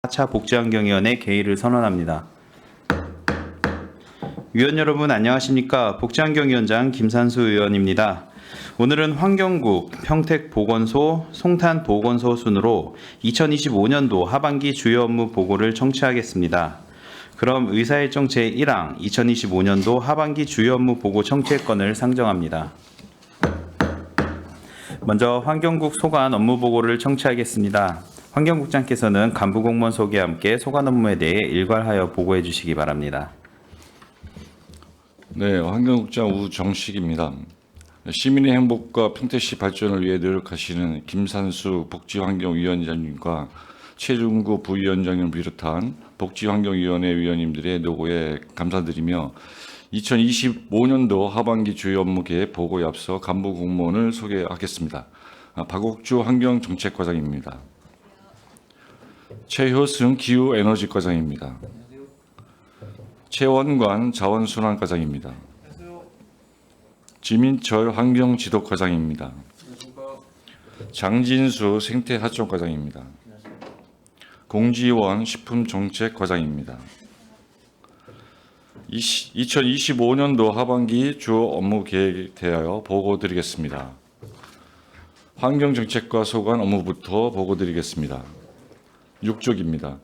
4차 복지환경위원회 개의를 선언합니다. 위원 여러분 안녕하십니까? 복지환경위원장 김산수 의원입니다. 오늘은 환경국, 평택보건소, 송탄보건소 순으로 2025년도 하반기 주요 업무 보고를 청취하겠습니다. 그럼 의사일정 제1항 2025년도 하반기 주요 업무 보고 청취건을 상정합니다. 먼저 환경국 소관 업무 보고를 청취하겠습니다. 환경국장께서는 간부공무원 소개와 함께 소관 업무에 대해 일괄하여 보고해 주시기 바랍니다. 네, 환경국장 우정식입니다. 시민의 행복과 평택시 발전을 위해 노력하시는 김산수 복지환경위원장님과 최중구 부위원장님을 비롯한 복지환경위원회 위원님들의 노고에 감사드리며 2025년도 하반기 주요 업무 계획 보고에 앞서 간부 공무원을 소개하겠습니다. 박옥주 환경정책과장입니다. 최효승 기후에너지과장입니다. 최원관 자원순환과장입니다. 지민철 환경지도과장입니다. 장진수 생태하천과장입니다. 공지원 식품정책과장입니다. 2025년도 하반기 주 업무 계획에 대하여 보고 드리겠습니다. 환경정책과 소관 업무부터 보고 드리겠습니다. 6쪽입니다.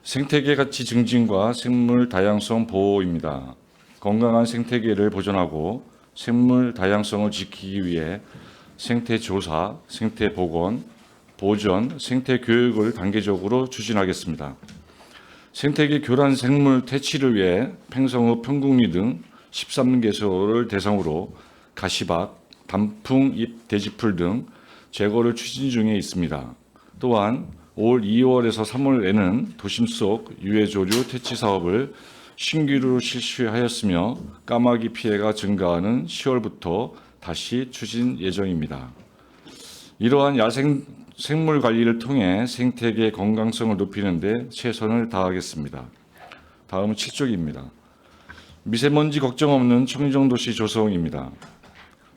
생태계 가치 증진과 생물 다양성 보호입니다. 건강한 생태계를 보존하고 생물 다양성을 지키기 위해 생태 조사, 생태 복원, 보전, 생태 교육을 단계적으로 추진하겠습니다. 생태계 교란 생물 퇴치를 위해 팽성읍 평국리 등 13개소를 대상으로 가시밭, 단풍잎 돼지풀 등 제거를 추진 중에 있습니다. 또한 올 2월에서 3월에는 도심 속 유해조류 퇴치 사업을 신규로 실시하였으며 까마귀 피해가 증가하는 10월부터 다시 추진 예정입니다. 이러한 야생 생물 관리를 통해 생태계 건강성을 높이는 데 최선을 다하겠습니다. 다음은 7쪽입니다. 미세먼지 걱정 없는 청정도시 조성입니다.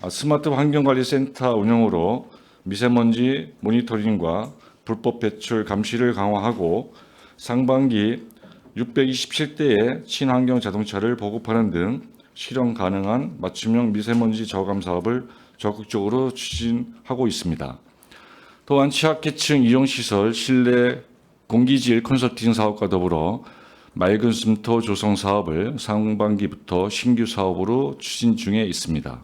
스마트 환경관리센터 운영으로 미세먼지 모니터링과 불법 배출 감시를 강화하고 상반기 627대의 친환경 자동차를 보급하는 등 실현 가능한 맞춤형 미세먼지 저감 사업을 적극적으로 추진하고 있습니다. 또한 취약계층 이용시설 실내 공기질 컨설팅 사업과 더불어 맑은 숨터 조성 사업을 상반기부터 신규 사업으로 추진 중에 있습니다.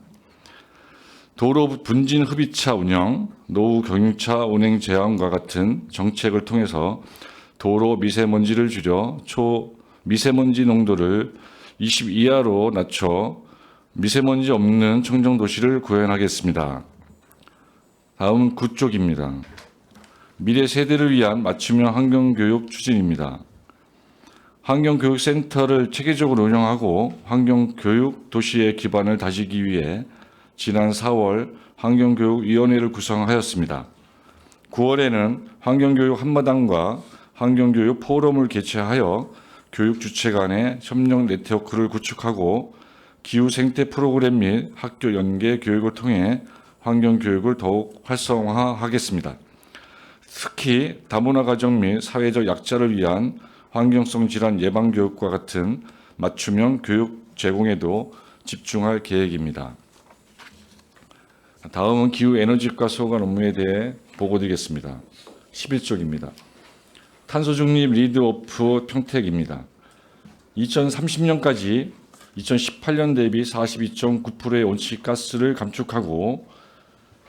도로 분진 흡입차 운영, 노후 경유차 운행 제한과 같은 정책을 통해서 도로 미세먼지를 줄여 초미세먼지 농도를 20 이하로 낮춰 미세먼지 없는 청정도시를 구현하겠습니다. 다음은 9쪽입니다. 미래 세대를 위한 맞춤형 환경교육 추진입니다. 환경교육센터를 체계적으로 운영하고 환경교육 도시의 기반을 다지기 위해 지난 4월 환경교육위원회를 구성하였습니다. 9월에는 환경교육 한마당과 환경교육 포럼을 개최하여 교육 주체 간의 협력 네트워크를 구축하고 기후 생태 프로그램 및 학교 연계 교육을 통해 환경교육을 더욱 활성화하겠습니다. 특히 다문화 가정 및 사회적 약자를 위한 환경성 질환 예방 교육과 같은 맞춤형 교육 제공에도 집중할 계획입니다. 다음은 기후에너지과 소관 업무에 대해 보고드리겠습니다. 11쪽입니다. 탄소중립 리드오프 평택입니다. 2030년까지 2018년 대비 42.9%의 온실가스를 감축하고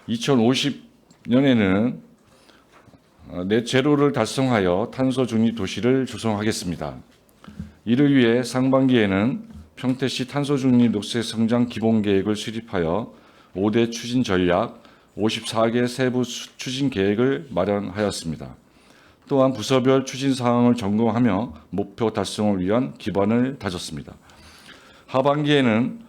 2050년에는 넷제로를 달성하여 탄소중립 도시를 조성하겠습니다. 이를 위해 상반기에는 평택시 탄소중립 녹색성장 기본계획을 수립하여 5대 추진 전략, 54개 세부 추진 계획을 마련하였습니다. 또한 부서별 추진 사항을 점검하며 목표 달성을 위한 기반을 다졌습니다. 하반기에는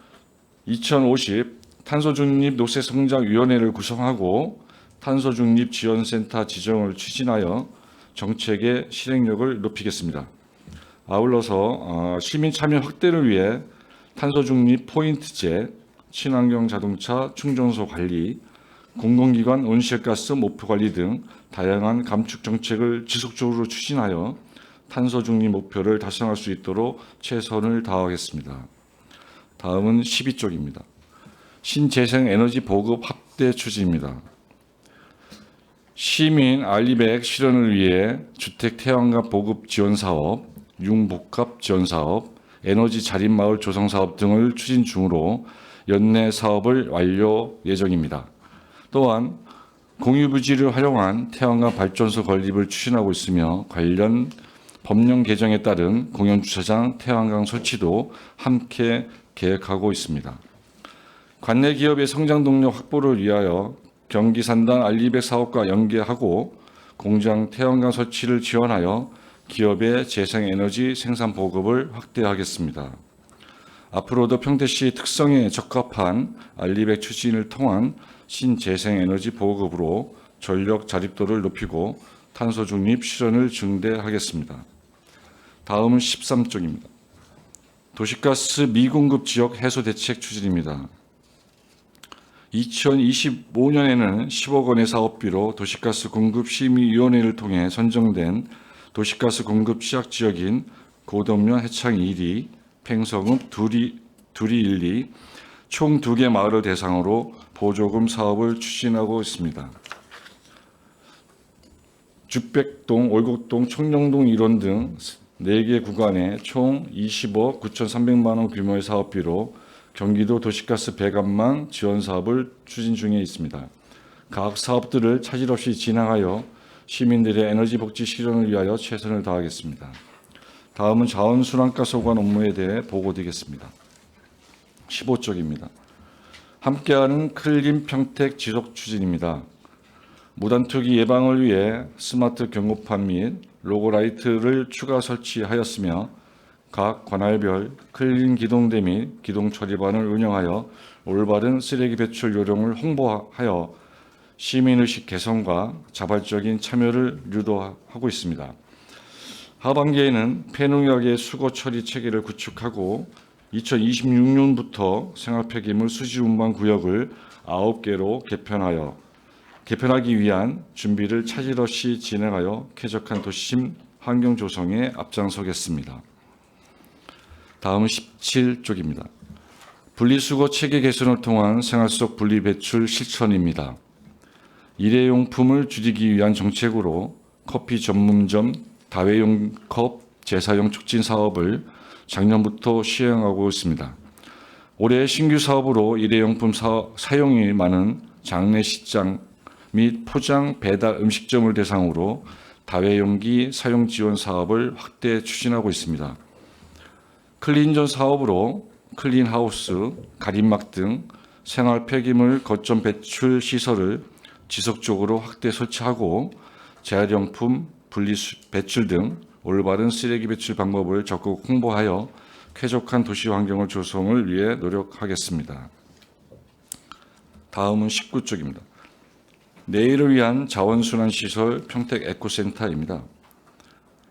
2050 탄소중립 녹색성장위원회를 구성하고 탄소중립 지원센터 지정을 추진하여 정책의 실행력을 높이겠습니다. 아울러서 시민 참여 확대를 위해 탄소중립 포인트제, 친환경 자동차 충전소 관리, 공공기관 온실가스 목표 관리 등 다양한 감축 정책을 지속적으로 추진하여 탄소 중립 목표를 달성할 수 있도록 최선을 다하겠습니다. 다음은 12쪽입니다. 신재생 에너지 보급 확대 추진입니다. 시민 알리백 실현을 위해 주택 태양광 보급 지원 사업, 융복합 지원 사업, 에너지 자립 마을 조성 사업 등을 추진 중으로 연내 사업을 완료 예정입니다. 또한 공유부지를 활용한 태양광 발전소 건립을 추진하고 있으며 관련 법령 개정에 따른 공영주차장 태양광 설치도 함께 계획하고 있습니다. 관내 기업의 성장 동력 확보를 위하여 경기 산단 알리백 사업과 연계하고 공장 태양광 설치를 지원하여 기업의 재생에너지 생산 보급을 확대하겠습니다. 앞으로도 평택시 특성에 적합한 알리백 추진을 통한 신재생에너지 보급으로 전력 자립도를 높이고 탄소 중립 실현을 증대하겠습니다. 다음은 13쪽입니다. 도시가스 미공급 지역 해소 대책 추진입니다. 2025년에는 10억 원의 사업비로 도시가스 공급 심의위원회를 통해 선정된 도시가스 공급 시작 지역인 고덕면 해창 1위, 팽성읍 두리 1리 총 2개 마을을 대상으로 보조금 사업을 추진하고 있습니다. 주백동, 올곡동, 청룡동 일원 등 4개 구간에 총 20억 9,300만 원 규모의 사업비로 경기도 도시가스 배관망 지원 사업을 추진 중에 있습니다. 각 사업들을 차질 없이 진행하여 시민들의 에너지 복지 실현을 위하여 최선을 다하겠습니다. 다음은 자원순환가 소관 업무에 대해 보고드리겠습니다. 15쪽입니다. 함께하는 클린 평택 지속 추진입니다. 무단투기 예방을 위해 스마트 경고판 및 로고라이트를 추가 설치하였으며 각 관할별 클린 기동대 및 기동 처리반을 운영하여 올바른 쓰레기 배출 요령을 홍보하여 시민의식 개선과 자발적인 참여를 유도하고 있습니다. 하반기에는 폐농약의 수거 처리 체계를 구축하고 2026년부터 생활폐기물 수지 운반 구역을 9개로 개편하기 위한 준비를 차질 없이 진행하여 쾌적한 도심 환경 조성에 앞장서겠습니다. 다음은 17쪽입니다. 분리수거 체계 개선을 통한 생활 속 분리배출 실천입니다. 일회용품을 줄이기 위한 정책으로 커피 전문점 다회용 컵 재사용 촉진 사업을 작년부터 시행하고 있습니다. 올해 신규 사업으로 일회용품 사용이 많은 장례식장 및 포장 배달 음식점을 대상으로 다회용기 사용 지원 사업을 확대 추진하고 있습니다. 클린존 사업으로 클린하우스, 가림막 등 생활 폐기물 거점 배출 시설을 지속적으로 확대 설치하고 재활용품 분리 배출 등 올바른 쓰레기 배출 방법을 적극 홍보하여 쾌적한 도시 환경을 조성을 위해 노력하겠습니다. 다음은 19쪽입니다. 내일을 위한 자원순환시설 평택 에코센터입니다.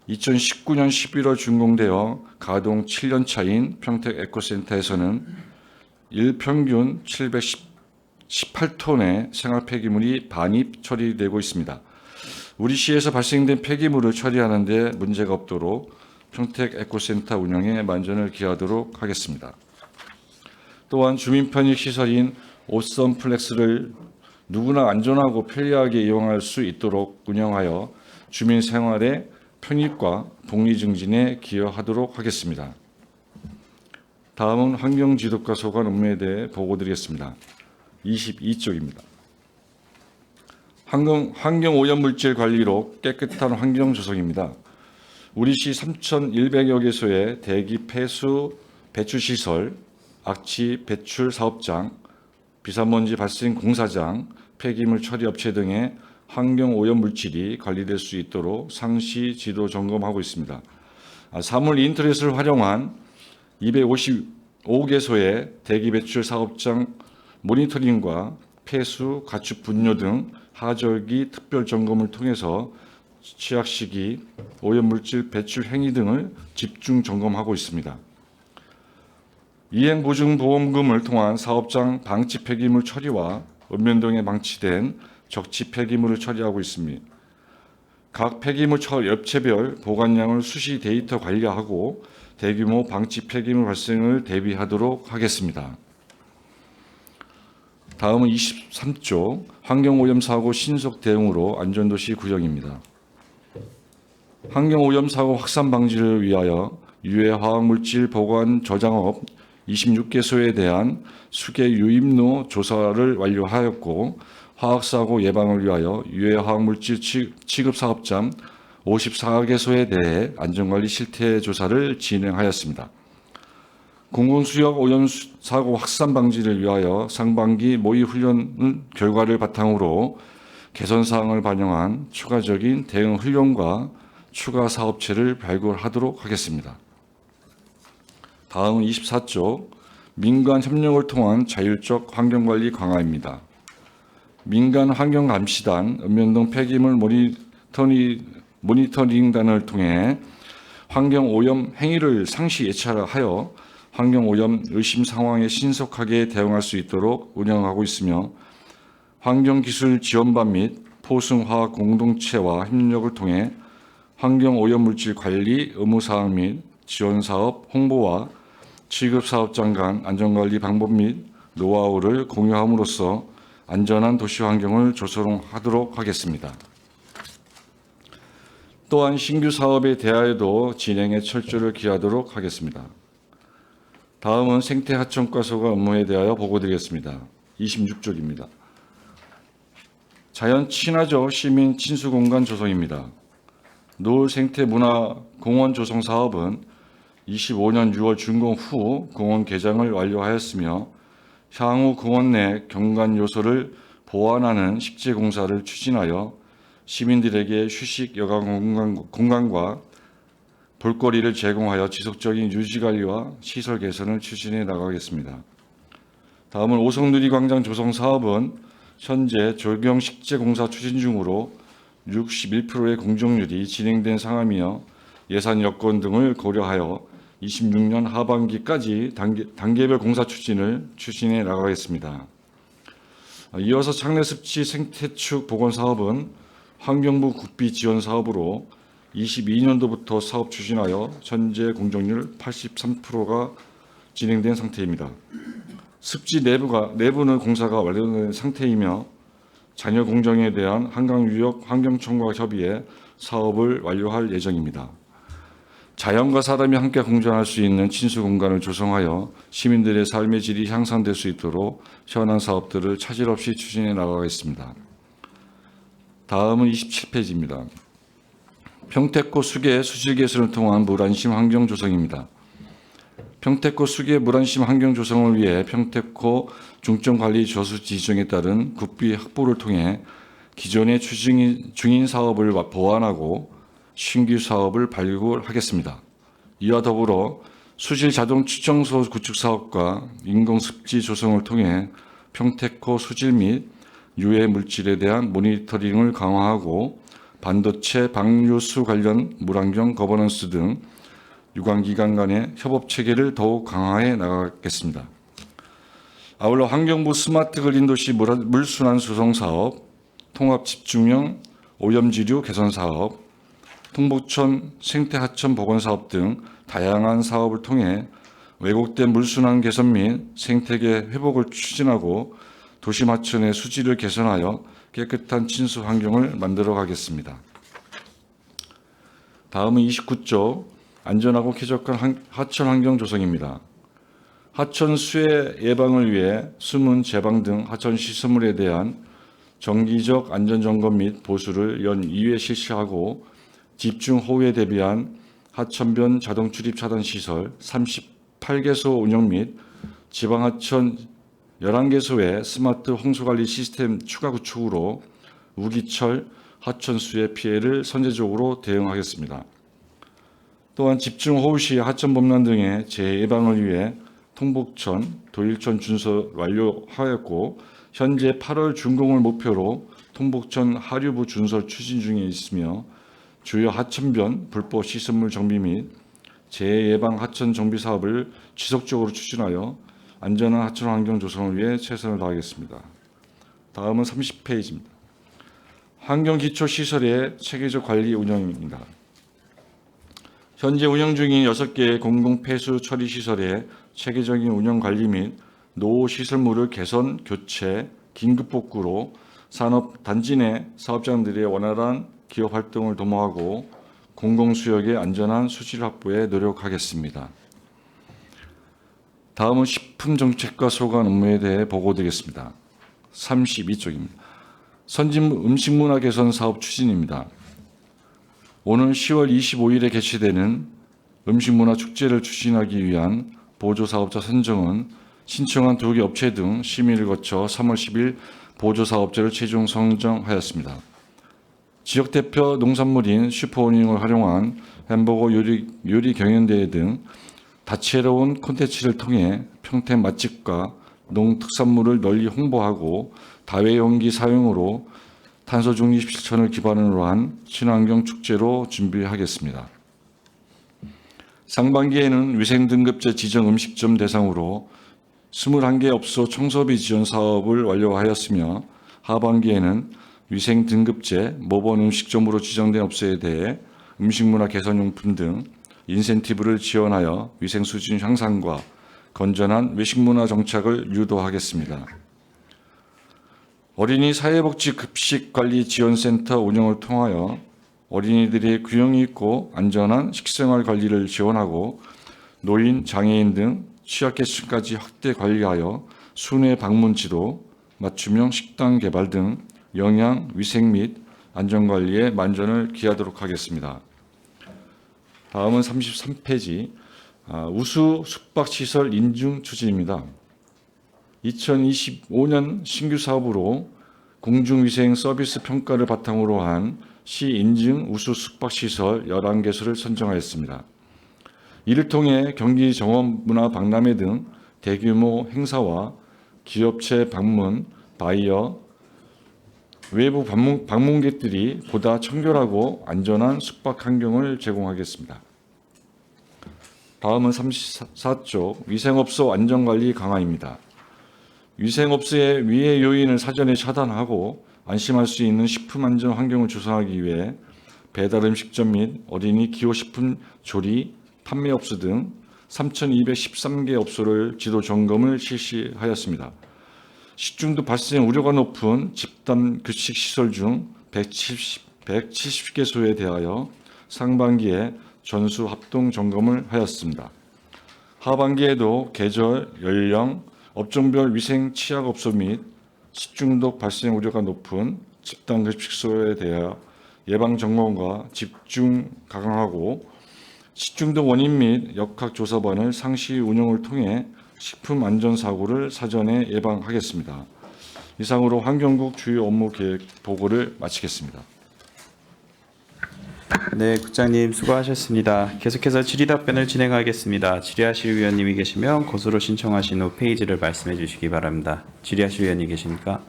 2019년 11월 준공되어 가동 7년 차인 평택 에코센터에서는 일평균 718톤의 생활 폐기물이 반입 처리되고 있습니다. 우리 시에서 발생된 폐기물을 처리하는 데 문제가 없도록 평택 에코센터 운영에 만전을 기하도록 하겠습니다. 또한 주민 편익 시설인 오썸 플렉스를 누구나 안전하고 편리하게 이용할 수 있도록 운영하여 주민 생활의 편익과 복리 증진에 기여하도록 하겠습니다. 다음은 환경지도과 소관 업무에 대해 보고드리겠습니다. 22쪽입니다. 환경오염물질 관리로 깨끗한 환경 조성입니다. 우리시 3,100여 개소의 대기 폐수 배출시설, 악취 배출 사업장, 비산먼지 발생 공사장, 폐기물 처리 업체 등의 환경오염물질이 관리될 수 있도록 상시 지도 점검하고 있습니다. 사물 인터넷을 활용한 255개소의 대기 배출 사업장 모니터링과 폐수, 가축 분뇨 등 하절기 특별 점검을 통해서 취약 시기, 오염물질 배출 행위 등을 집중 점검하고 있습니다. 이행보증보험금을 통한 사업장 방치 폐기물 처리와 읍면동에 방치된 적치 폐기물을 처리하고 있습니다. 각 폐기물 처리 업체별 보관량을 수시 데이터 관리하고 대규모 방치 폐기물 발생을 대비하도록 하겠습니다. 다음은 23조 환경오염 사고 신속 대응으로 안전도시 구정입니다. 환경오염 사고 확산 방지를 위하여 유해 화학물질 보관 저장업 26개소에 대한 수계 유입로 조사를 완료하였고 화학사고 예방을 위하여 유해 화학물질 취급 사업장 54개소에 대해 안전관리 실태 조사를 진행하였습니다. 공공수역 오염 사고 확산 방지를 위하여 상반기 모의 훈련 결과를 바탕으로 개선 사항을 반영한 추가적인 대응 훈련과 추가 사업체를 발굴하도록 하겠습니다. 다음은 24조 민간 협력을 통한 자율적 환경관리 강화입니다. 민간 환경감시단, 읍면동 폐기물 모니터링단을 통해 환경오염 행위를 상시 예찰하여 환경오염 의심 상황에 신속하게 대응할 수 있도록 운영하고 있으며 환경기술 지원반 및 포승화학 공동체와 협력을 통해 환경오염물질 관리 의무사항 및 지원사업 홍보와 취급사업장 간 안전관리 방법 및 노하우를 공유함으로써 안전한 도시 환경을 조성하도록 하겠습니다. 또한 신규 사업에 대하여도 진행에 철저를 기하도록 하겠습니다. 다음은 생태하천과소가 업무에 대하여 보고드리겠습니다. 26조입니다. 자연 친화적 시민 친수공간 조성입니다. 노을 생태문화공원 조성 사업은 25년 6월 준공 후 공원 개장을 완료하였으며 향후 공원 내 경관 요소를 보완하는 식재 공사를 추진하여 시민들에게 휴식 여가 공간과 볼거리를 제공하여 지속적인 유지 관리와 시설 개선을 추진해 나가겠습니다. 다음은 오성누리광장 조성 사업은 현재 조경 식재 공사 추진 중으로 61%의 공정률이 진행된 상황이며 예산 여건 등을 고려하여 26년 하반기까지 단계별 공사 추진을 추진해 나가겠습니다. 이어서 창내습지 생태축 복원 사업은 환경부 국비 지원 사업으로 22년도부터 사업 추진하여 현재 공정률 83%가 진행된 상태입니다. 습지 내부는 공사가 완료된 상태이며 잔여 공정에 대한 한강유역 환경청과 협의해 사업을 완료할 예정입니다. 자연과 사람이 함께 공존할 수 있는 친수 공간을 조성하여 시민들의 삶의 질이 향상될 수 있도록 현안 사업들을 차질 없이 추진해 나가겠습니다. 다음은 27페이지입니다. 평택고 수계 수질 개선을 통한 물안심 환경 조성입니다. 평택고 수계 물안심 환경 조성을 위해 평택고 중점관리 저수 지정에 따른 국비 확보를 통해 기존의 추진 중인 사업을 보완하고 신규 사업을 발굴하겠습니다. 이와 더불어 수질 자동 추정소 구축 사업과 인공습지 조성을 통해 평택고 수질 및 유해 물질에 대한 모니터링을 강화하고 반도체 방류수 관련 물환경 거버넌스 등 유관기관 간의 협업 체계를 더욱 강화해 나가겠습니다. 아울러 환경부 스마트 그린 도시 물순환 수송 사업, 통합 집중형 오염지류 개선 사업, 통북천 생태하천 복원 사업 등 다양한 사업을 통해 왜곡된 물순환 개선 및 생태계 회복을 추진하고 도심 하천의 수질을 개선하여 깨끗한 친수 환경을 만들어 가겠습니다. 다음은 29조 안전하고 쾌적한 하천 환경 조성입니다. 하천 수해 예방을 위해 수문, 제방 등 하천 시설물에 대한 정기적 안전점검 및 보수를 연 2회 실시하고 집중 호우에 대비한 하천변 자동 출입 차단 시설 38개소 운영 및 지방하천 11개소의 스마트 홍수관리 시스템 추가 구축으로 우기철 하천 수해 피해를 선제적으로 대응하겠습니다. 또한 집중 호우 시 하천 범람 등의 재해 예방을 위해 통북천, 도일천 준설 완료하였고 현재 8월 준공을 목표로 통북천 하류부 준설 추진 중에 있으며 주요 하천변 불법 시설물 정비 및 재해 예방 하천 정비 사업을 지속적으로 추진하여 안전한 하천 환경 조성을 위해 최선을 다하겠습니다. 다음은 30페이지입니다. 환경기초시설의 체계적 관리 운영입니다. 현재 운영 중인 6개의 공동폐수 처리시설의 체계적인 운영 관리 및 노후 시설물을 개선, 교체, 긴급 복구로 산업 단지 내 사업장들의 원활한 기업 활동을 도모하고 공공수역의 안전한 수질 확보에 노력하겠습니다. 다음은 식품정책과 소관 업무에 대해 보고드리겠습니다. 32쪽입니다. 선진 음식문화 개선 사업 추진입니다. 오는 10월 25일에 개최되는 음식문화 축제를 추진하기 위한 보조사업자 선정은 신청한 2개 업체 등 심의를 거쳐 3월 10일 보조사업자를 최종 선정하였습니다. 지역 대표 농산물인 슈퍼오닝을 활용한 햄버거 요리 경연대회 등 다채로운 콘텐츠를 통해 평택 맛집과 농특산물을 널리 홍보하고 다회용기 사용으로 탄소 중립 실천을 기반으로 한 친환경 축제로 준비하겠습니다. 상반기에는 위생등급제 지정 음식점 대상으로 21개 업소 청소비 지원 사업을 완료하였으며 하반기에는 위생등급제 모범 음식점으로 지정된 업소에 대해 음식문화 개선용품 등 인센티브를 지원하여 위생 수준 향상과 건전한 외식문화 정착을 유도하겠습니다. 어린이 사회복지 급식관리지원센터 운영을 통하여 어린이들의 균형 있고 안전한 식생활 관리를 지원하고 노인, 장애인 등 취약계층까지 확대 관리하여 순회 방문 지도, 맞춤형 식당 개발 등 영양, 위생 및 안전관리에 만전을 기하도록 하겠습니다. 다음은 33페이지 우수 숙박시설 인증 추진입니다. 2025년 신규 사업으로 공중위생 서비스 평가를 바탕으로 한 시 인증 우수 숙박시설 11개소를 선정하였습니다. 이를 통해 경기 정원문화 박람회 등 대규모 행사와 기업체 방문, 바이어, 외부 방문객들이 보다 청결하고 안전한 숙박 환경을 제공하겠습니다. 다음은 34쪽 위생업소 안전관리 강화입니다. 위생업소의 위해 요인을 사전에 차단하고 안심할 수 있는 식품 안전 환경을 조성하기 위해 배달 음식점 및 어린이 기호식품 조리, 판매업소 등 3,213개 업소를 지도 점검을 실시하였습니다. 식중독 발생 우려가 높은 집단 급식 시설 중 170개소에 대하여 상반기에 전수 합동 점검을 하였습니다. 하반기에도 계절, 연령, 업종별 위생 취약업소 및 식중독 발생 우려가 높은 집단 급식소에 대하여 예방 점검과 집중 강화하고 식중독 원인 및 역학조사반을 상시 운영을 통해 식품 안전 사고를 사전에 예방하겠습니다. 이상으로 환경국 주요 업무 계획 보고를 마치겠습니다. 네, 국장님 수고하셨습니다. 계속해서 질의답변을 진행하겠습니다. 질의하실 위원님이 계시면 것으로 신청하신 후 페이지를 말씀해 주시기 바랍니다. 질의하실 위원님 계십니까?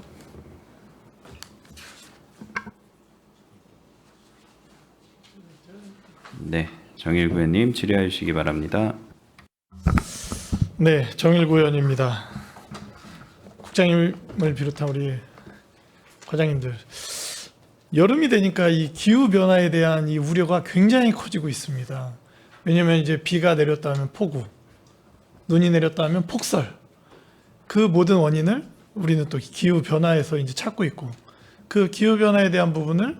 네, 정일구 의원님 질의해 주시기 바랍니다. 네, 정일구 의원입니다. 국장님을 비롯한 우리 과장님들, 여름이 되니까 이 기후 변화에 대한 이 우려가 굉장히 커지고 있습니다. 왜냐하면 이제 비가 내렸다 하면 폭우, 눈이 내렸다 하면 폭설, 그 모든 원인을 우리는 또 기후 변화에서 이제 찾고 있고, 그 기후 변화에 대한 부분을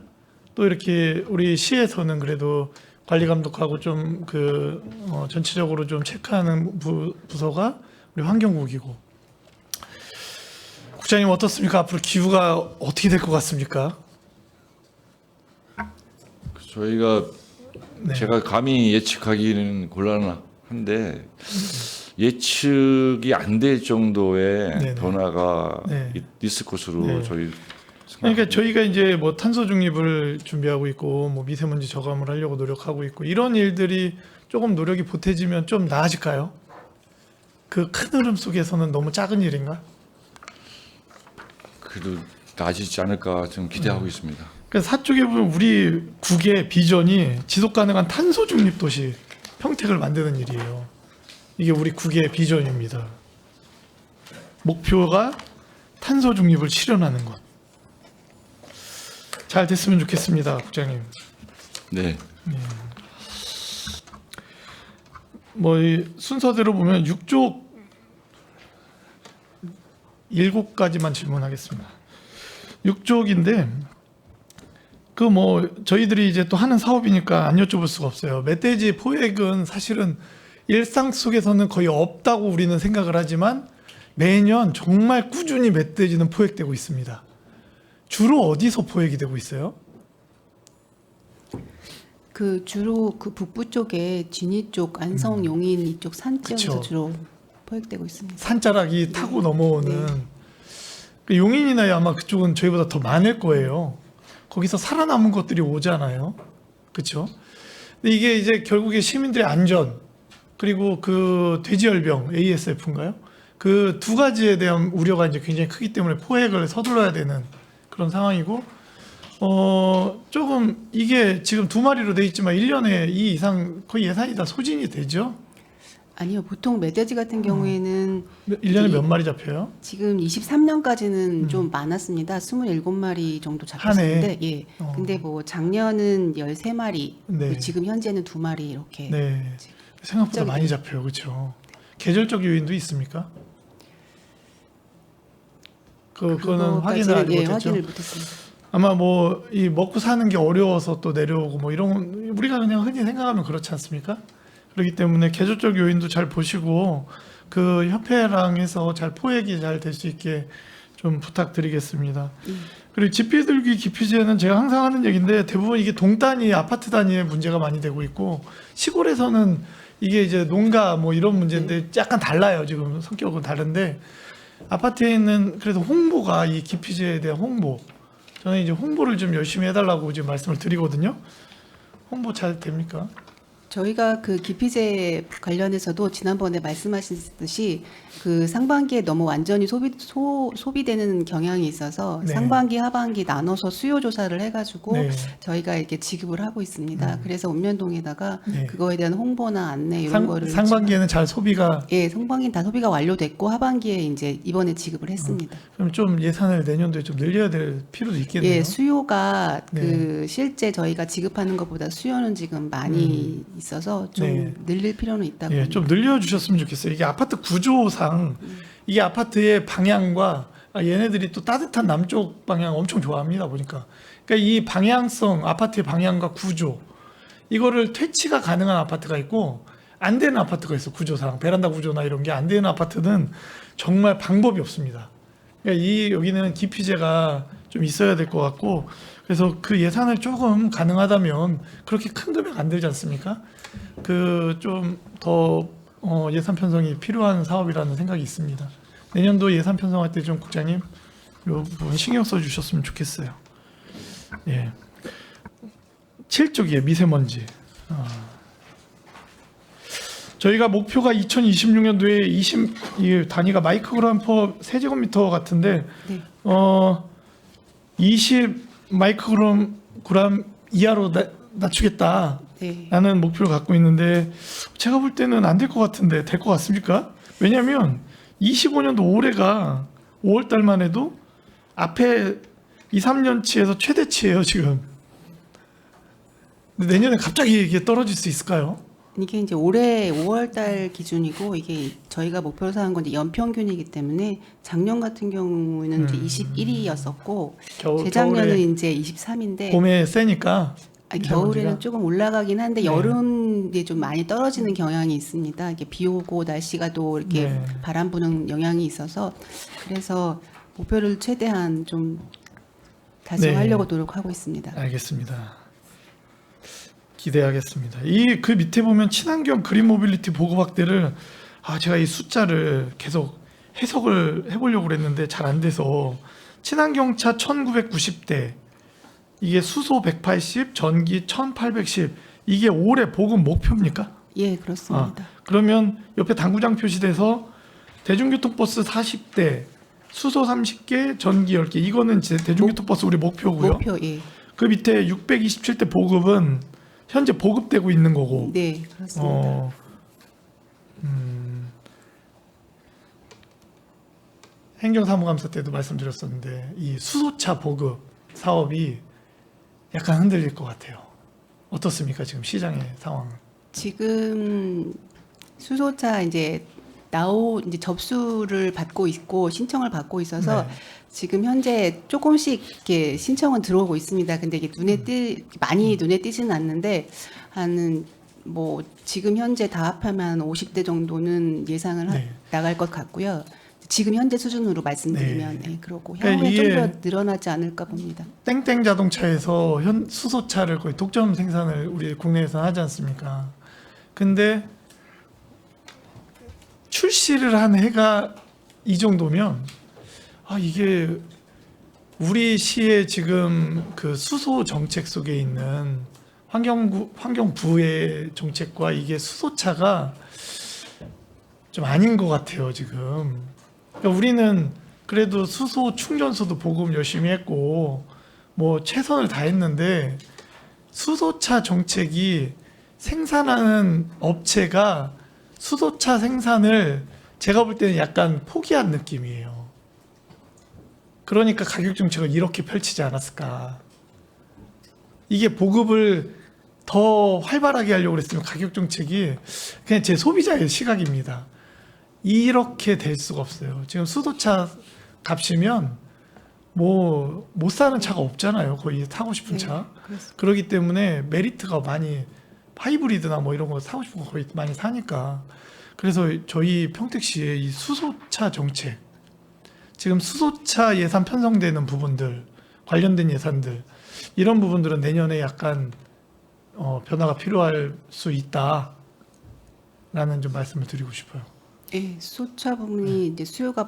또 이렇게 우리 시에서는 그래도 관리 감독하고 좀 전체적으로 좀 체크하는 부서가 우리 환경국이고, 국장님 어떻습니까? 앞으로 기후가 어떻게 될 것 같습니까? 저희가 네. 제가 감히 예측하기는 곤란한데 예측이 안 될 정도의 네네. 변화가 네. 있을 것으로 네. 저희 그러니까 저희가 이제 뭐 탄소 중립을 준비하고 있고, 뭐 미세먼지 저감을 하려고 노력하고 있고, 이런 일들이 조금 노력이 보태지면 좀 나아질까요? 그 큰 흐름 속에서는 너무 작은 일인가? 그래도 나아지지 않을까 좀 기대하고 있습니다. 그래서 사쪽에 보면 우리 국의 비전이 지속 가능한 탄소 중립 도시 평택을 만드는 일이에요. 이게 우리 국의 비전입니다. 목표가 탄소 중립을 실현하는 것. 잘 됐으면 좋겠습니다, 국장님. 네. 뭐 이 순서대로 보면 6조 7가지만 질문하겠습니다. 6조인데 그 뭐 저희들이 이제 또 하는 사업이니까 안 여쭤볼 수가 없어요. 멧돼지 포획은 사실은 일상 속에서는 거의 없다고 우리는 생각을 하지만 매년 정말 꾸준히 멧돼지는 포획되고 있습니다. 주로 어디서 포획이 되고 있어요? 그 주로 그 북부 쪽에 진이 쪽, 안성, 용인 이쪽 산 지역에서 그쵸. 주로 포획되고 있습니다. 산자락이 타고 넘어오는 그 용인이나 아마 그쪽은 저희보다 더 많을 거예요. 거기서 살아남은 것들이 오잖아요. 그렇죠? 근데 이게 이제 결국에 시민들의 안전 그리고 그 돼지열병 ASF인가요? 그 두 가지에 대한 우려가 이제 굉장히 크기 때문에 포획을 서둘러야 되는 그런 상황이고 조금 이게 지금 2마리로 돼 있지만 1년에 이 이상 거의 예산이 다 소진이 되죠? 아니요, 보통 멧돼지 같은 경우에는 1년에 몇 마리 잡혀요? 지금 23년까지는 좀 많았습니다. 27마리 정도 한 해에? 잡혔는데, 예. 어. 근데 뭐 작년은 13마리, 네. 그리고 지금 현재는 2마리 이렇게. 네. 생각보다 갑자기 많이 잡혀요. 그렇죠? 계절적 요인도 있습니까? 그거는 확인을 그거까지는, 아직 예, 못했죠. 확인을 못했습니다. 아마 뭐 이 먹고 사는 게 어려워서 또 내려오고 뭐 이런 우리가 그냥 흔히 생각하면 그렇지 않습니까? 그렇기 때문에 계절적 요인도 잘 보시고 그 협회랑 해서 잘 포획이 잘 될 수 있게 좀 부탁드리겠습니다. 그리고 집비둘기 기피제는 제가 항상 하는 얘기인데 대부분 이게 동 단위, 아파트 단위의 문제가 많이 되고 있고 시골에서는 이게 이제 농가 뭐 이런 문제인데 약간 달라요. 지금 성격은 다른데 아파트에 있는 그래서 홍보가 이 기피제에 대한 홍보 저는 이제 홍보를 좀 열심히 해달라고 지금 말씀을 드리거든요. 홍보 잘 됩니까? 저희가 그 기피제 관련해서도 지난번에 말씀하셨듯이 그 상반기에 너무 완전히 소비되는 경향이 있어서 네. 상반기 하반기 나눠서 수요 조사를 해가지고 네. 저희가 이렇게 지급을 하고 있습니다. 그래서 읍면동에다가 네. 그거에 대한 홍보나 안내 이런 거를 상반기에는 잘 소비가 예, 상반기는 다 소비가 완료됐고 하반기에 이제 이번에 지급을 했습니다. 그럼 좀 예산을 내년도에 좀 늘려야 될 필요도 있겠네요. 예, 수요가 네. 그 실제 저희가 지급하는 것보다 수요는 지금 많이 있어서 좀 네. 늘릴 필요는 있다고. 예, 좀 늘려주셨으면 좋겠어요. 이게 아파트 구조상 이게 아파트의 방향과 얘네들이 또 따뜻한 남쪽 방향 엄청 좋아합니다 보니까. 그러니까 이 방향성 아파트의 방향과 구조 이거를 퇴치가 가능한 아파트가 있고 안 되는 아파트가 있어 구조상 베란다 구조나 이런 게 안 되는 아파트는 정말 방법이 없습니다. 그러니까 이 여기는 기피제가 좀 있어야 될 것 같고 그래서 그 예산을 조금 가능하다면 그렇게 큰 금액 안 들지 않습니까? 그 좀 더 예산 편성이 필요한 사업이라는 생각이 있습니다. 내년도 예산 편성할 때 좀 국장님 이 부분 신경 써 주셨으면 좋겠어요. 예. 7쪽이에요. 미세먼지. 저희가 목표가 2026년도에 이 단위가 마이크로그램 퍼 세제곱미터 같은데 네. 20 마이크로그램 이하로 낮추겠다. 네. 라는 목표를 갖고 있는데 제가 볼 때는 안 될 것 같은데 될 것 같습니까? 왜냐하면 25년도 올해가 5월 달만 해도 앞에 2, 3년치에서 최대치예요 지금. 근데 내년에 갑자기 이게 떨어질 수 있을까요? 이게 이제 올해 5월 달 기준이고 이게 저희가 목표로 삼은 건 이제 연평균이기 때문에 작년 같은 경우는 이제 21이었었고 재작년은 겨울에, 이제 23인데 봄에 세니까 아니, 미세먼지가? 겨울에는 조금 올라가긴 한데 네. 여름에 좀 많이 떨어지는 경향이 있습니다. 이게 비 오고 날씨가 또 이렇게 네. 바람 부는 영향이 있어서 그래서 목표를 최대한 좀 달성하려고 네. 노력하고 있습니다. 알겠습니다. 기대하겠습니다. 이 그 밑에 보면 친환경 그린 모빌리티 보급 확대를 제가 이 숫자를 계속 해석을 해보려고 그랬는데 잘 안 돼서 친환경차 1990대 이게 수소 180, 전기 1810 이게 올해 보급 목표입니까? 예, 그렇습니다. 그러면 옆에 당구장 표시돼서 대중교통버스 40대, 수소 30개, 전기 10개 이거는 이제 대중교통버스 우리 목표고요. 목표 예. 그 밑에 627대 보급은 현재 보급되고 있는 거고. 네, 그렇습니다. 행정사무감사 때도 말씀드렸었는데 이 수소차 보급 사업이 약간 흔들릴 것 같아요. 어떻습니까? 지금 시장의 상황은? 지금 수소차 이제 이제 접수를 받고 있고 신청을 받고 있어서 네. 지금 현재 조금씩 이렇게 신청은 들어오고 있습니다. 근데 이게 많이 눈에 띄지는 않는데 뭐 지금 현재 다 합하면 50대 정도는 예상을 네. 나갈 것 같고요. 지금 현재 수준으로 말씀드리면 네. 네, 그러고 그러니까 향후에 좀 이게 더 늘어나지 않을까 봅니다. 땡땡 자동차에서 수소차를 거의 독점 생산을 우리 국내에서 하지 않습니까? 근데 출시를 한 해가 이 정도면 이게 우리 시의 지금 그 수소 정책 속에 있는 환경부의 정책과 이게 수소차가 좀 아닌 것 같아요, 지금. 그러니까 우리는 그래도 수소 충전소도 보급 열심히 했고 뭐 최선을 다했는데 수소차 정책이 생산하는 업체가 수소차 생산을 제가 볼 때는 약간 포기한 느낌이에요. 그러니까 가격 정책을 이렇게 펼치지 않았을까. 이게 보급을 더 활발하게 하려고 그랬으면 가격 정책이 그냥 제 소비자의 시각입니다. 이렇게 될 수가 없어요. 지금 수소차 값이면 뭐 못 사는 차가 없잖아요. 거의 타고 싶은 차. 그렇습니다. 그렇기 때문에 메리트가 많이 하이브리드나 뭐 이런 거 사고 싶은 거 거의 많이 사니까. 그래서 저희 평택시의 이 수소차 정책, 지금 수소차 예산 편성되는 부분들, 관련된 예산들, 이런 부분들은 내년에 약간 변화가 필요할 수 있다라는 좀 말씀을 드리고 싶어요. 예, 수소차 부분이 이제 수요가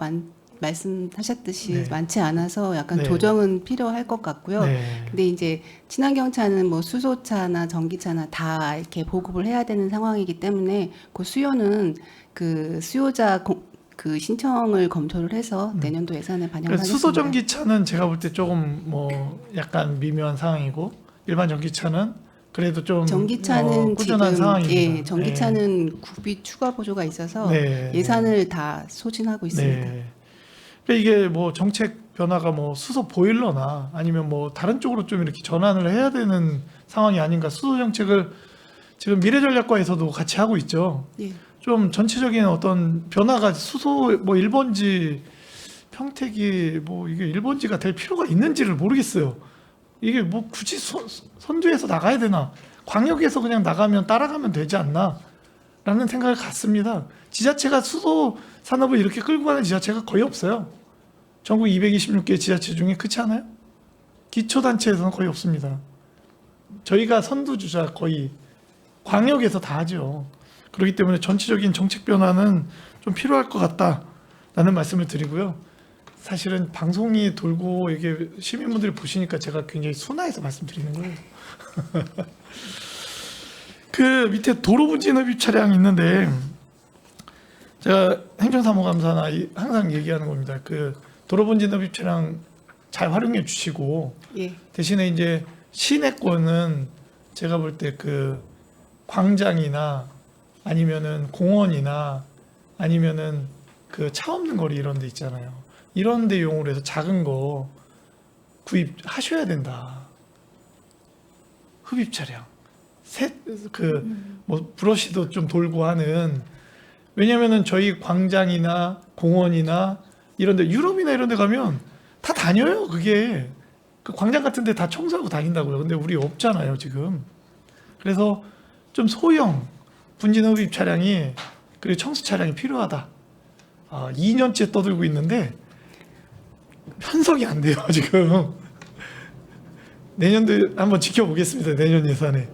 말씀하셨듯이 네. 많지 않아서 약간 네. 조정은 필요할 것 같고요. 네. 근데 이제 친환경차는 뭐 수소차나 전기차나 다 이렇게 보급을 해야 되는 상황이기 때문에 그 수요는 그 수요자 그 신청을 검토를 해서 내년도 예산에 반영하겠습니다. 수소 전기차는 제가 볼 때 조금 뭐 약간 미묘한 상황이고 일반 전기차는 그래도 좀 전기차는 꾸준한 지금 상황입니다. 전기차는 국비 추가 보조가 있어서 네. 예산을 다 소진하고 있습니다. 네. 그러니까 이게 뭐 정책 변화가 뭐 수소 보일러나 아니면 뭐 다른 쪽으로 좀 이렇게 전환을 해야 되는 상황이 아닌가. 수소 정책을 지금 미래전략과에서도 같이 하고 있죠. 예. 좀 전체적인 어떤 변화가 수소 뭐 1번지 평택이 뭐 이게 1번지가 될 필요가 있는지를 모르겠어요. 이게 뭐 굳이 선두에서 나가야 되나? 광역에서 그냥 나가면 따라가면 되지 않나? 라는 생각을 갖습니다. 지자체가 수소 산업을 이렇게 끌고 가는 지자체가 거의 없어요. 전국 226개 지자체 중에 그렇지 않아요? 기초단체에서는 거의 없습니다. 저희가 선두주자 거의 광역에서 다 하죠. 그렇기 때문에 전체적인 정책 변화는 좀 필요할 것 같다라는 말씀을 드리고요. 사실은 방송이 돌고 이게 시민분들이 보시니까 제가 굉장히 순화해서 말씀드리는 거예요. 그 밑에 도로부진흡입 차량 있는데 제가 행정사무감사나 항상 얘기하는 겁니다. 그 도로부진흡입 차량 잘 활용해 주시고 예. 대신에 이제 시내권은 제가 볼 때 그 광장이나 아니면은 공원이나 아니면은 그 차 없는 거리 이런 데 있잖아요. 이런 데 용으로 해서 작은 거 구입하셔야 된다. 흡입 차량. 뭐 브러쉬도 좀 돌고 하는. 왜냐면은 저희 광장이나 공원이나 이런 데 유럽이나 이런 데 가면 다 다녀요. 그게 그 광장 같은 데 다 청소하고 다닌다고요. 근데 우리 없잖아요, 지금. 그래서 좀 소형 분진 흡입 차량이 그리고 청소 차량이 필요하다. 2년째 떠들고 있는데 편성이 안 돼요, 지금. 내년도 한번 지켜보겠습니다. 내년 예산에.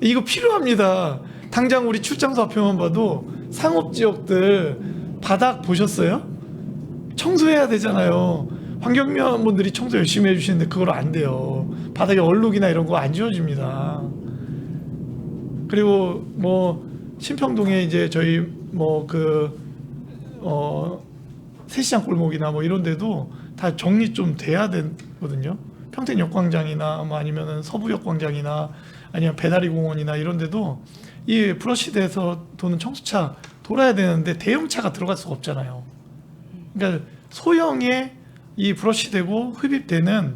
이거 필요합니다. 당장 우리 출장 사표만 봐도 상업지역들 바닥 보셨어요? 청소해야 되잖아요. 환경미화원분들이 청소 열심히 해주시는데 그걸 안 돼요. 바닥에 얼룩이나 이런 거 안 지워집니다. 그리고 뭐 신평동에 이제 저희 뭐 세시장 골목이나 뭐 이런 데도 다 정리 좀 돼야 되거든요. 평택역광장이나 뭐 아니면은 서부역광장이나 아니면 배다리 공원이나 이런 데도 이 브러쉬대에서 도는 청소차 돌아야 되는데 대형차가 들어갈 수가 없잖아요. 그러니까 소형의 이 브러쉬되고 흡입되는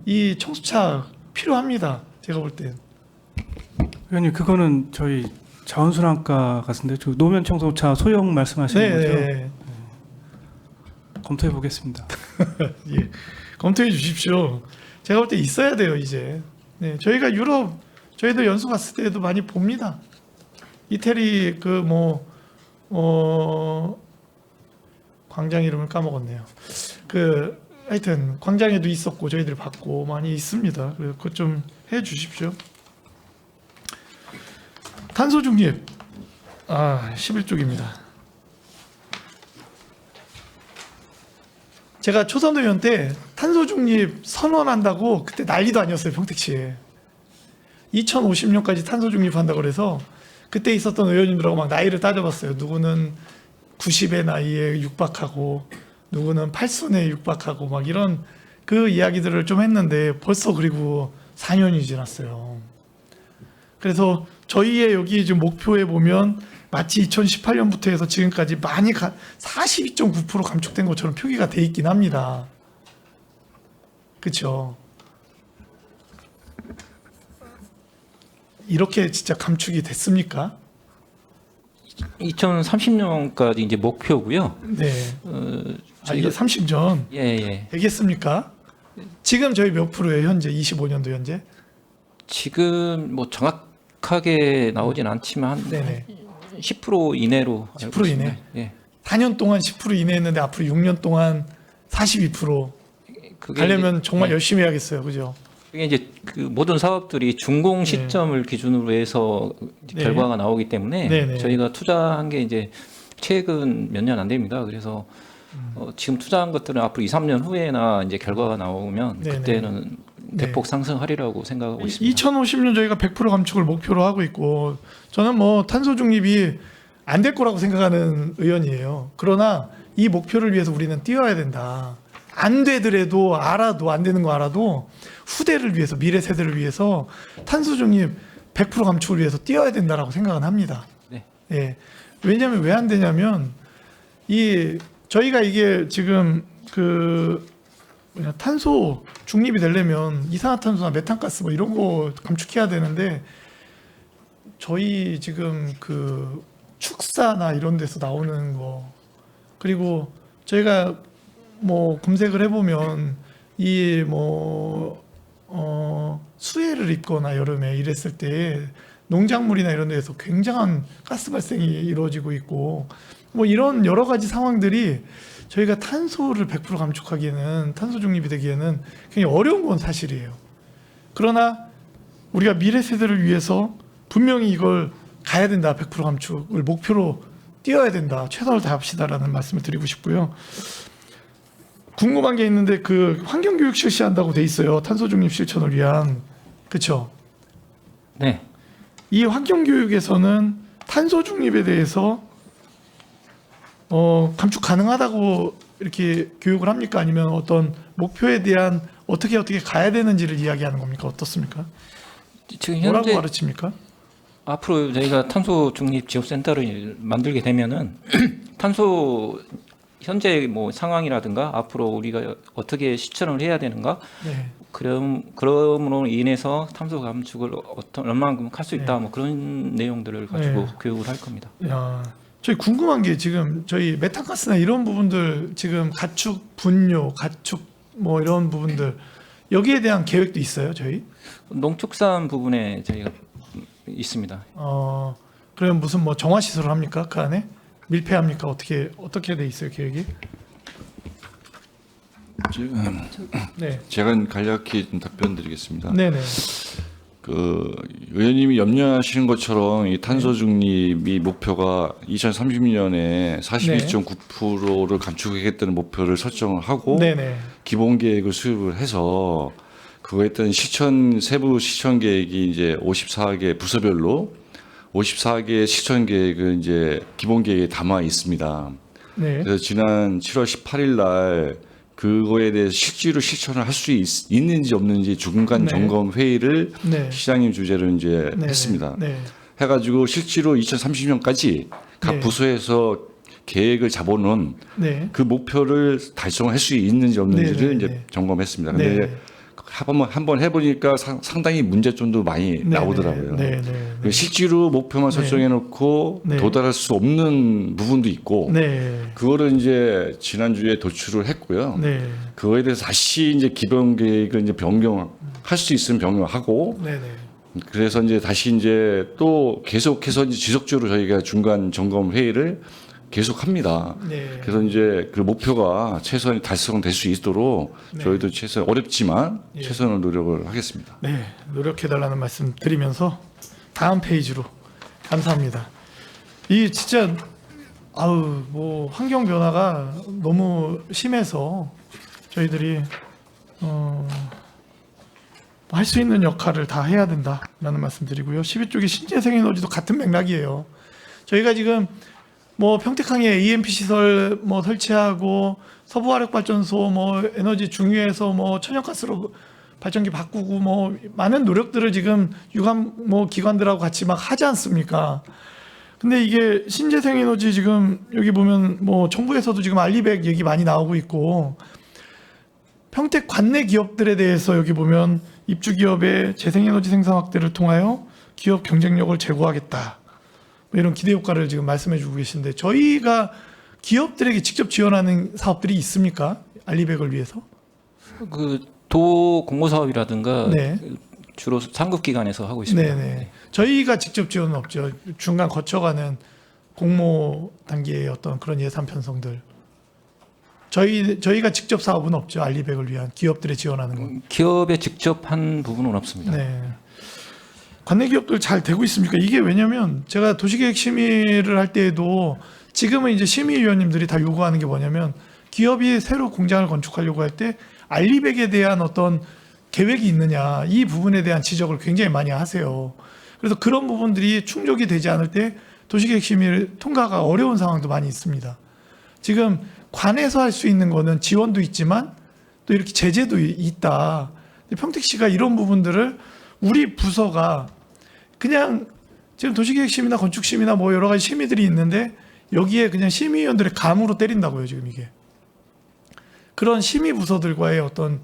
이 청소차 필요합니다. 제가 볼 땐. 의원님 그거는 저희 자원순환과 같은데 저 노면 청소차 소형 말씀하시는 거죠? 네. 검토해 보겠습니다. 예. 검토해 주십시오. 제가 볼 때 있어야 돼요, 이제. 네, 저희가 유럽 저희도 연수 갔을 때도 많이 봅니다. 이태리 광장 이름을 까먹었네요. 하여튼 광장에도 있었고 저희들이 봤고 많이 있습니다. 그래서 그것 좀 해 주십시오. 탄소 중립 11쪽입니다. 제가 초선 의원 때 탄소 중립 선언한다고 그때 난리도 아니었어요, 평택시에. 2050년까지 탄소 중립한다고 그래서 그때 있었던 의원님들하고 막 나이를 따져봤어요. 누구는 90의 나이에 육박하고 누구는 80에 육박하고 막 이런 그 이야기들을 좀 했는데 벌써 그리고 4년이 지났어요. 그래서 저희의 여기 지금 목표에 보면 마치 2018년부터 해서 지금까지 많이 42.9% 감축된 것처럼 표기가 돼 있긴 합니다. 그렇죠? 이렇게 진짜 감축이 됐습니까? 2030년까지 이제 목표고요. 네. 이게 30년 예. 되겠습니까? 지금 저희 몇 프로예요, 현재? 25년도 현재? 지금 뭐 정확하게 나오진 않지만 네네. 10% 이내로 10% 알고 이내? 있습니다. 예. 4년 동안 10% 이내 했는데 앞으로 6년 동안 42% 그게 가려면 이제, 정말 예. 열심히 해야겠어요. 그죠? 그게 이제 그 모든 사업들이 준공 시점을 기준으로 해서 이제 네. 결과가 나오기 때문에 네네. 저희가 투자한 게 이제 최근 몇 년 안 됩니다. 그래서 지금 투자한 것들은 앞으로 2, 3년 후에나 이제 결과가 나오면 네네. 그때는 대폭 상승하리라고 생각하고 있습니다. 2050년 저희가 100% 감축을 목표로 하고 있고 저는 뭐 탄소 중립이 안 될 거라고 생각하는 의원이에요. 그러나 이 목표를 위해서 우리는 뛰어야 된다. 안 되더라도 알아도 안 되는 거 알아도 후대를 위해서 미래 세대를 위해서 탄소 중립 100% 감축을 위해서 뛰어야 된다라고 생각은 합니다. 네. 예. 왜냐하면 왜 안 되냐면 저희가 이게 지금 탄소 중립이 되려면 이산화탄소나 메탄가스 뭐 이런 거 감축해야 되는데 저희 지금 축사나 이런 데서 나오는 거 그리고 저희가 뭐 검색을 해보면 수해를 입거나 여름에 이랬을 때 농작물이나 이런 데에서 굉장한 가스 발생이 이루어지고 있고 뭐 이런 여러 가지 상황들이 저희가 탄소를 100% 감축하기에는 탄소 중립이 되기에는 굉장히 어려운 건 사실이에요. 그러나 우리가 미래 세대를 위해서 분명히 이걸 가야 된다. 100% 감축을 목표로 뛰어야 된다. 최선을 다합시다라는 말씀을 드리고 싶고요. 궁금한 게 있는데 환경교육 실시한다고 돼 있어요. 탄소 중립 실천을 위한. 그렇죠? 네. 이 환경교육에서는 탄소 중립에 대해서 감축 가능하다고 이렇게 교육을 합니까? 아니면 어떤 목표에 대한 어떻게 가야 되는지를 이야기하는 겁니까? 어떻습니까? 지금 뭐라고 현재 가르칩니까? 앞으로 저희가 탄소 중립 지역센터를 만들게 되면은 탄소 현재 뭐 상황이라든가 앞으로 우리가 어떻게 실천을 해야 되는가 네. 그럼으로 인해서 탄소 감축을 얼마만큼 할 수 있다 네. 뭐 그런 내용들을 가지고 네. 교육을 할 겁니다. 야, 저희 궁금한 게 지금 저희 메탄가스나 이런 부분들 지금 가축 분뇨, 가축 뭐 이런 부분들 여기에 대한 계획도 있어요, 저희? 농축산 부분에 저희가 있습니다. 그러면 무슨 뭐 정화 시설을 합니까? 그 안에 밀폐합니까? 어떻게 돼 있어요, 계획이? 지금 네, 제가 간략히 좀 답변드리겠습니다. 네네, 의원님이 염려하시는 것처럼 이 탄소 중립이 목표가 2030년에 42.9%를 감축하겠다는 목표를 설정을 하고 네네, 기본 계획을 수립을 해서 그거에 따른 세부 실천 계획이 이제 54개 부서별로 54개의 실천 계획을 이제 기본 계획에 담아 있습니다. 네, 그래서 지난 7월 18일 날 그거에 대해서 실제로 실천을 할 수 있는지 없는지 중간 네. 점검 회의를 네. 시장님 주재로 이제 네. 했습니다. 네, 해가지고 실제로 2030년까지 각 네. 부서에서 계획을 잡아놓은 네, 그 목표를 달성할 수 있는지 없는지를 네, 네, 이제 네. 점검했습니다. 근데 네. 이제 한번 해보니까 상당히 문제점도 많이 네, 나오더라고요. 네, 네, 네. 실제로 목표만 네. 설정해놓고 네. 도달할 수 없는 부분도 있고 네. 그거를 이제 지난주에 도출을 했고요. 네. 그거에 대해서 다시 이제 기본 계획을 이제 변경할 수 있으면 변경하고 네, 네. 그래서 이제 다시 이제 또 계속해서 이제 지속적으로 저희가 중간 점검 회의를 계속합니다. 네. 그래서 이제 그 목표가 최선이 달성될 수 있도록 네. 저희도 최선 어렵지만 예. 최선을 노력을 하겠습니다. 네, 노력해달라는 말씀 드리면서 다음 페이지로 감사합니다. 이 진짜 뭐 환경 변화가 너무 심해서 저희들이 할 수 있는 역할을 다 해야 된다라는 말씀 드리고요. 12쪽의 신재생 에너지도 같은 맥락이에요. 저희가 지금 뭐 평택항에 EMP 시설 뭐 설치하고 서부화력발전소 뭐 에너지 중위에서 뭐 천연가스로 발전기 바꾸고 뭐 많은 노력들을 지금 유관 뭐 기관들하고 같이 막 하지 않습니까? 근데 이게 신재생 에너지 지금 여기 보면 뭐 정부에서도 지금 알리백 얘기 많이 나오고 있고 평택 관내 기업들에 대해서 여기 보면 입주 기업의 재생에너지 생산 확대를 통하여 기업 경쟁력을 제고하겠다. 뭐 이런 기대 효과를 지금 말씀해 주고 계신데 저희가 기업들에게 직접 지원하는 사업들이 있습니까? 알리백을 위해서? 그 도 공모 사업이라든가 네. 주로 상급 기관에서 하고 있습니다. 네네. 저희가 직접 지원은 없죠. 중간 거쳐가는 공모 단계의 어떤 그런 예산 편성들. 저희가 직접 사업은 없죠. 알리백을 위한 기업들에 지원하는 건. 기업에 직접 한 부분은 없습니다. 네. 관내 기업들 잘 되고 있습니까? 이게 왜냐면 제가 도시계획 심의를 할 때에도 지금은 이제 심의위원님들이 다 요구하는 게 뭐냐면 기업이 새로 공장을 건축하려고 할 때 알리백에 대한 어떤 계획이 있느냐 이 부분에 대한 지적을 굉장히 많이 하세요. 그래서 그런 부분들이 충족이 되지 않을 때 도시계획 심의 통과가 어려운 상황도 많이 있습니다. 지금 관에서 할 수 있는 거는 지원도 있지만 또 이렇게 제재도 있다. 평택시가 이런 부분들을 우리 부서가 그냥 지금 도시계획심의나 건축심의나 뭐 여러 가지 심의들이 있는데 여기에 그냥 심의위원들의 감으로 때린다고요 지금 이게. 그런 심의 부서들과의 어떤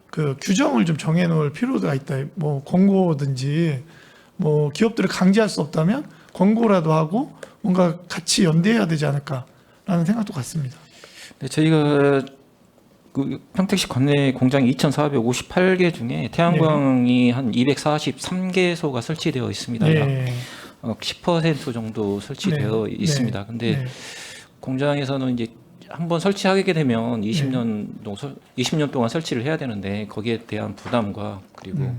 그 규정을 좀 정해놓을 필요가 있다. 뭐 권고든지 뭐 기업들을 강제할 수 없다면 권고라도 하고 뭔가 같이 연대해야 되지 않을까라는 생각도 같습니다. 네, 저희가 그 평택시 관내 공장이 2,458개 중에 태양광이 한 243개소가 설치되어 있습니다. 네. 약 10% 정도 설치되어 네. 있습니다. 근데 네. 공장에서는 이제 한번 설치하게 되면 20년 동안 설치를 해야 되는데 거기에 대한 부담과 그리고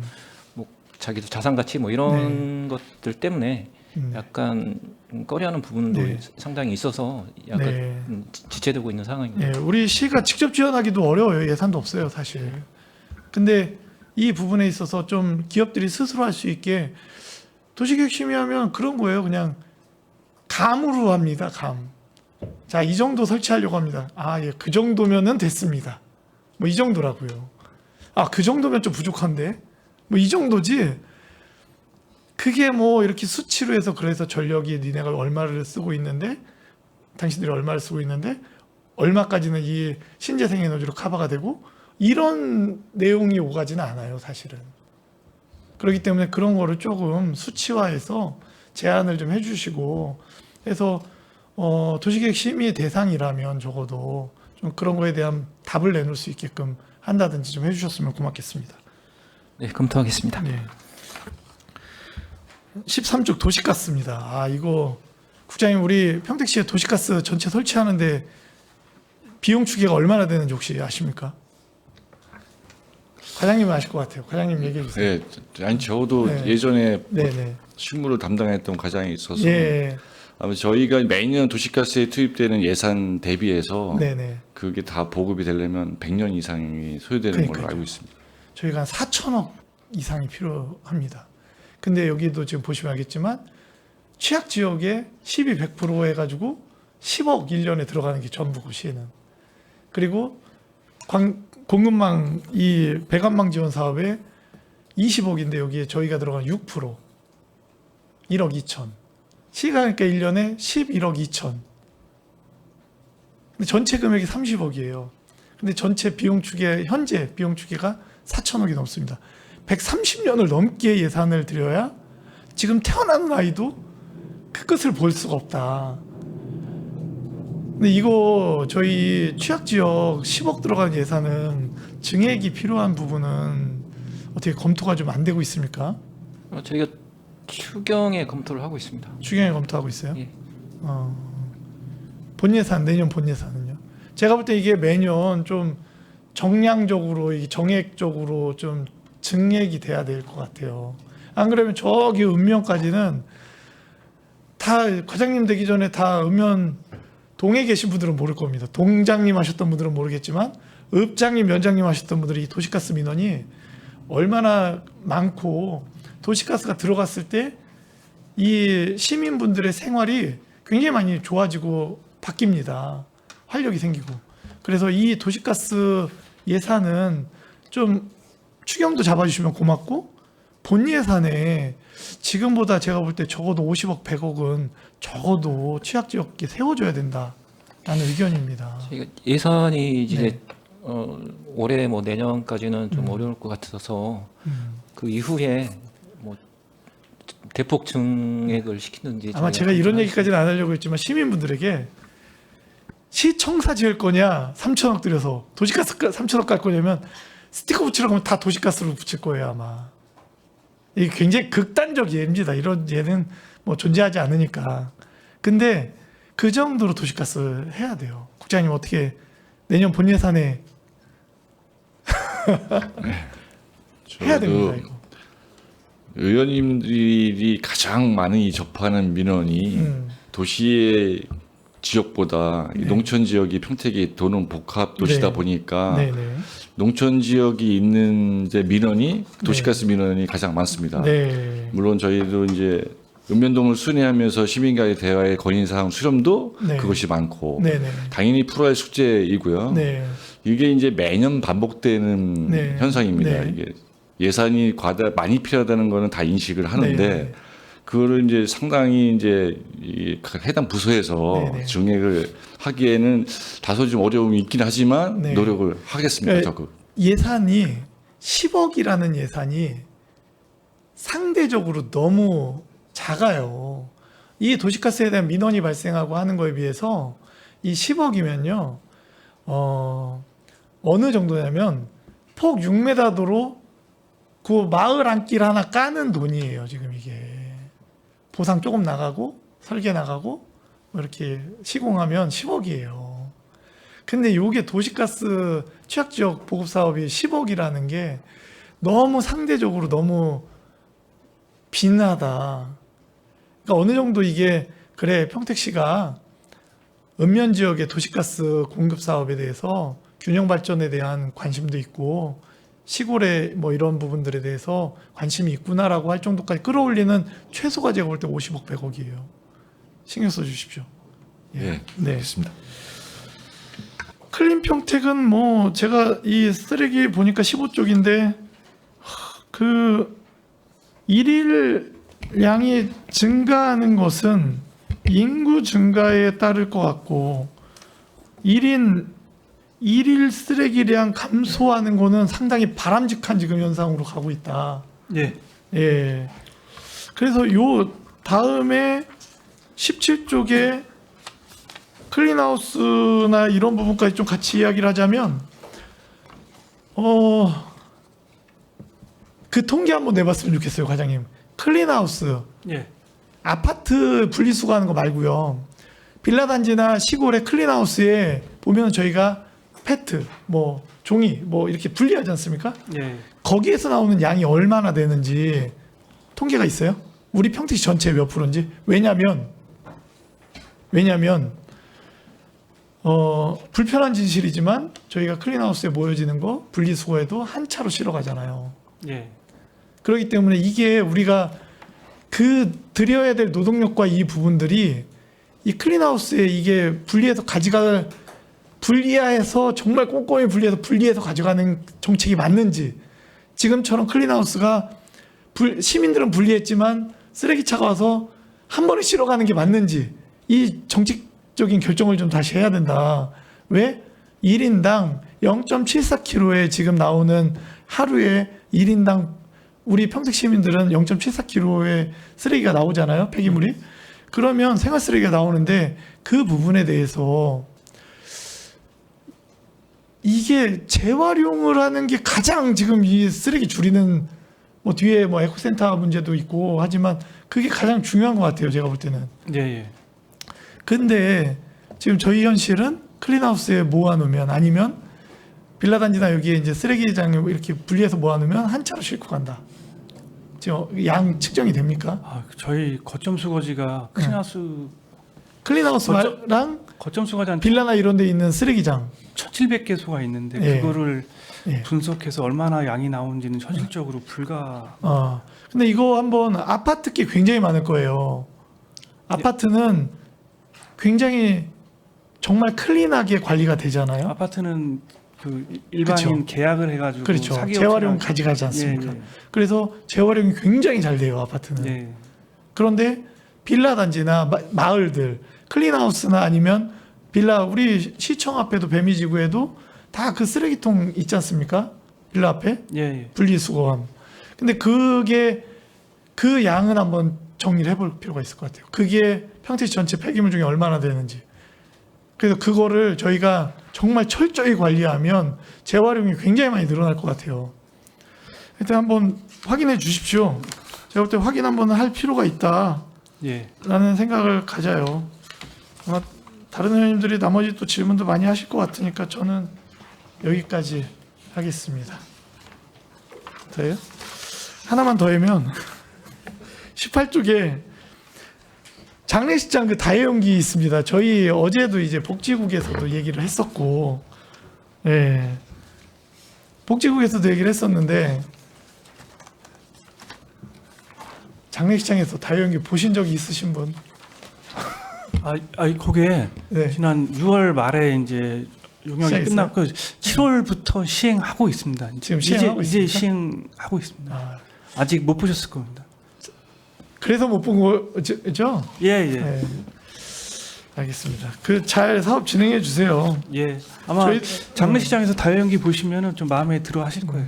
뭐 자기도 자산 가치 뭐 이런 것들 때문에 약간 꺼려하는 부분도 네. 상당히 있어서 약간 네. 지체되고 있는 상황입니다. 네, 우리 시가 직접 지원하기도 어려워요. 예산도 없어요, 사실. 근데 이 부분에 있어서 좀 기업들이 스스로 할 수 있게 도시계획 심의하면 그런 거예요. 그냥 감으로 합니다. 감. 자, 이 정도 설치하려고 합니다. 아, 예, 그 정도면은 됐습니다. 뭐 이 정도라고요. 아, 그 정도면 좀 부족한데? 뭐 이 정도지? 그게 뭐 이렇게 수치로 해서 그래서 전력이 니네가 얼마를 쓰고 있는데 당신들이 얼마를 쓰고 있는데 얼마까지는 이 신재생 에너지로 커버가 되고 이런 내용이 오가지는 않아요, 사실은. 그렇기 때문에 그런 거를 조금 수치화해서 제안을 좀 해주시고 해서 도시계획 심의 대상이라면 적어도 좀 그런 거에 대한 답을 내놓을 수 있게끔 한다든지 좀 해주셨으면 고맙겠습니다. 네, 검토하겠습니다. 네. 13쪽 도시가스입니다. 아, 이거 국장님 우리 평택시에 도시가스 전체 설치하는데 비용 추계가 얼마나 되는지 혹시 아십니까? 과장님은 아실 것 같아요. 과장님 얘기해 주세요. 네, 아니 저도 네. 예전에 네네. 실무를 담당했던 과장이 있어서 예. 아마 저희가 매년 도시가스에 투입되는 예산 대비해서 네네. 그게 다 보급이 되려면 100년 이상이 소요되는 걸로 그러니까요. 알고 있습니다. 저희가 한 4천억 이상이 필요합니다. 근데 여기도 지금 보시면 알겠지만 취약 지역에 12, 100% 해가지고 10억 1년에 들어가는 게 전부고 시에는. 그리고 공급망 이 배관망 지원 사업에 20억인데 여기에 저희가 들어간 6% 1억 2천. 시가 그러니까 1년에 11억 2천. 근데 전체 금액이 30억이에요. 근데 전체 비용 추계 현재 비용 추계가 4천억이 넘습니다. 130년을 넘게 예산을 들여야 지금 태어나는 아이도 그 끝을 볼 수가 없다. 근데 이거 저희 취약지역 10억 들어간 예산은 증액이 필요한 부분은 어떻게 검토가 좀 안 되고 있습니까? 저희가 추경에 검토를 하고 있습니다. 추경에 검토하고 있어요? 예. 본 예산, 내년 본 예산은요? 제가 볼 때 이게 매년 좀 정량적으로, 이 정액적으로 좀 증액이 돼야 될 것 같아요. 안 그러면 저기 읍면까지는 다 과장님 되기 전에 다 읍면 동에 계신 분들은 모를 겁니다. 동장님 하셨던 분들은 모르겠지만 읍장님, 면장님 하셨던 분들이 이 도시가스 민원이 얼마나 많고 도시가스가 들어갔을 때 이 시민분들의 생활이 굉장히 많이 좋아지고 바뀝니다. 활력이 생기고. 그래서 이 도시가스 예산은 좀 추경도 잡아주시면 고맙고 본 예산에 지금보다 제가 볼 때 적어도 50억, 100억은 적어도 취약지역에 세워줘야 된다라는 의견입니다. 저희가 예산이 이제 네. 올해 뭐 내년까지는 좀 어려울 것 같아서 그 이후에 뭐 대폭 증액을 시키는지 아마 제가 이런 얘기까지는 안 하려고 했지만 시민분들에게 시청사 지을 거냐 3천억 들여서 도시가스 3천억 갈 거냐면 스티커 붙이라고 하면 다 도시가스로 붙일 거예요 아마. 이게 굉장히 극단적 예입니다. 이런 예는 뭐 존재하지 않으니까. 근데 그 정도로 도시가스 해야 돼요. 국장님 어떻게 내년 본 예산에 해야 됩니다 이거. 의원님들이 가장 많이 접하는 민원이 도시의 지역보다 이 네. 농촌 지역이 평택이 도는 복합 도시다 네. 보니까 네네. 농촌 지역이 있는 이제 민원이 도시가스 민원이 가장 많습니다. 네. 물론 저희도 이제 읍면동을 순회하면서 시민과의 대화의 건의사항 수렴도 네. 그것이 많고 네네. 당연히 풀어야 할 숙제이고요. 네. 이게 이제 매년 반복되는 네. 현상입니다. 네. 이게 예산이 많이 필요하다는 거는 다 인식을 하는데 네. 그거를 이제 상당히 이제 이 해당 부서에서 네. 네. 증액을 하기에는 다소 좀 어려움이 있긴 하지만 네. 노력을 하겠습니다. 네. 적극. 예산이 10억이라는 예산이 상대적으로 너무 작아요. 이 도시가스에 대한 민원이 발생하고 하는 거에 비해서 이 10억이면요, 어느 정도냐면 폭 6m 도로 그 마을 안길 하나 까는 돈이에요. 지금 이게 보상 조금 나가고 설계 나가고 뭐 이렇게 시공하면 10억이에요. 근데 요게 도시가스 취약지역 보급 사업이 10억이라는 게 너무 상대적으로 너무 빈하다. 그러니까 어느 정도 이게 그래 평택시가 읍면 지역의 도시가스 공급 사업에 대해서 균형 발전에 대한 관심도 있고 시골의 뭐 이런 부분들에 대해서 관심이 있구나라고 할 정도까지 끌어올리는 최소가 제가 볼 때 50억, 100억이에요. 신경 써 주십시오. 예, 네. 알겠습니다. 클린 평택은 뭐 제가 이 쓰레기 보니까 15쪽인데 그 일일 양이 증가하는 것은 인구 증가에 따를 것 같고 일일 쓰레기량 감소하는 거는 상당히 바람직한 지금 현상으로 가고 있다. 예. 예. 그래서 요 다음에 17쪽에 클린하우스나 이런 부분까지 좀 같이 이야기를 하자면 그 통계 한번 내봤으면 좋겠어요, 과장님. 클린하우스 예. 아파트 분리수거하는 거 말고요. 빌라 단지나 시골의 클린하우스에 보면 저희가 페트, 뭐 종이, 뭐 이렇게 분리하지 않습니까? 예. 거기에서 나오는 양이 얼마나 되는지 통계가 있어요? 우리 평택시 전체 몇 프로인지? 왜냐면 불편한 진실이지만 저희가 클린하우스에 모여지는 거 분리수거에도 한 차로 실어 가잖아요. 예. 그렇기 때문에 이게 우리가 그 드려야 될 노동력과 이 부분들이 이 클린하우스에 이게 분리해서 정말 꼼꼼히 분리해서 가져가는 정책이 맞는지, 지금처럼 클린하우스가 시민들은 분리했지만 쓰레기차가 와서 한 번에 실어가는 게 맞는지 이 정책적인 결정을 좀 다시 해야 된다. 왜? 1인당 0.74kg에 지금 나오는 하루에 1인당 우리 평택 시민들은 0.74kg의 쓰레기가 나오잖아요. 폐기물이. 그러면 생활 쓰레기가 나오는데 그 부분에 대해서 이게 재활용을 하는 게 가장 지금 이 쓰레기 줄이는 뭐 뒤에 뭐 에코센터 문제도 있고 하지만 그게 가장 중요한 것 같아요. 제가 볼 때는. 예, 예. 근데 지금 저희 현실은 클린하우스에 모아놓으면 아니면 빌라단지나 여기에 이제 쓰레기장에 이렇게 분리해서 모아놓으면 한 차로 싣고 간다. 지금 양 측정이 됩니까? 아, 저희 거점 수거지가 클린하우스랑 거점 수거지 한 빌라나 이런 데 있는 쓰레기장 1,700개소가 있는데 예. 그거를 예. 분석해서 얼마나 양이 나오는지는 현실적으로 불가. 근데 이거 한번 아파트 게 굉장히 많을 거예요. 아파트는 굉장히 정말 클린하게 관리가 되잖아요. 아파트는 그 일반인 그쵸. 계약을 해가지고 그렇죠. 사기 재활용 업체랑- 가져가지 않습니까? 예, 그래서 재활용이 굉장히 잘 돼요, 아파트는. 예. 예. 그런데 빌라 단지나 마을들, 클린하우스나 아니면 빌라 우리 시청 앞에도 배미지구에도 다 그 쓰레기통 있지 않습니까? 빌라 앞에 예, 예. 분리수거함. 근데 그게 그 양은 한번 정리를 해볼 필요가 있을 것 같아요. 그게 평택시 전체 폐기물 중에 얼마나 되는지. 그래서 그거를 저희가 정말 철저히 관리하면 재활용이 굉장히 많이 늘어날 것 같아요. 일단 한번 확인해 주십시오. 제가 볼 때 확인 한번 할 필요가 있다라는 예. 생각을 가져요. 아마 다른 의원님들이 나머지 또 질문도 많이 하실 것 같으니까 저는 여기까지 하겠습니다. 더요? 하나만 더 하면 18쪽에 장례식장 그 다해용기 있습니다. 저희 어제도 이제 복지국에서도 얘기를 했었고, 예, 복지국에서도 얘기를 했었는데 장례식장에서 다해용기 보신 적이 있으신 분? 그게 네. 지난 6월 말에 이제 용역이 시작했어요? 끝났고 7월부터 시행하고 있습니다. 지금 시행하고 이제 있습니까? 시행하고 있습니다. 아, 아직 못 보셨을 겁니다. 그래서 못 본 거죠? 예, 예. 네. 알겠습니다. 그 잘 사업 진행해 주세요. 예. 아마 저희- 장례식장에서 다연기 보시면은 좀 마음에 들어 하실 거예요.